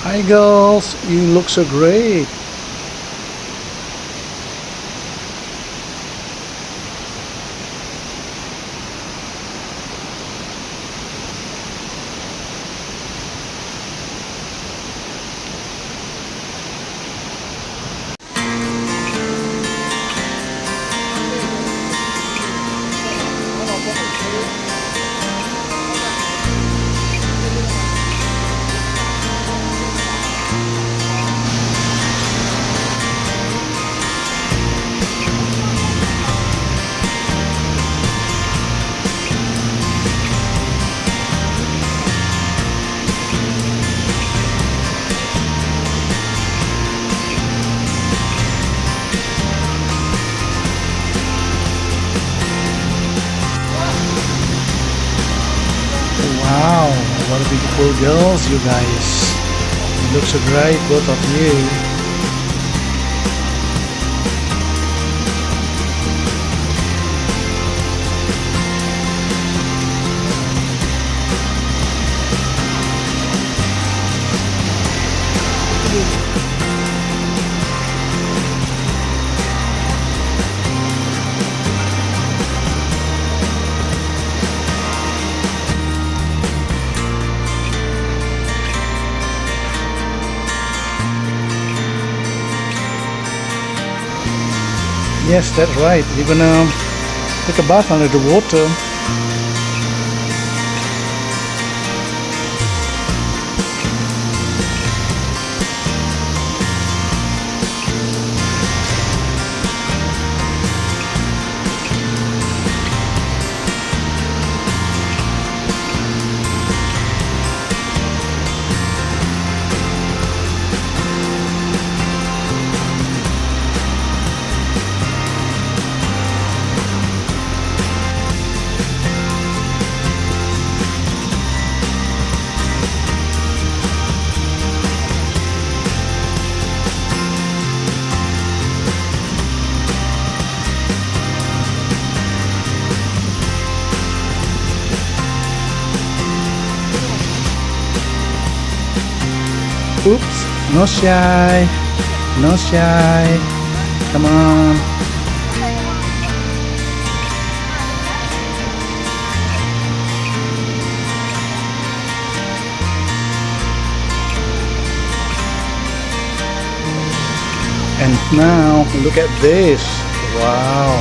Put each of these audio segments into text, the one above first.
Hi girls, you look so great. Wow, what a beautiful girls you guys. You look so great, both of you. Yes, that's right. We're gonna take a bath under the water. Oops, no shy, no shy. Come on. And now look at this. Wow,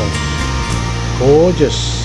gorgeous.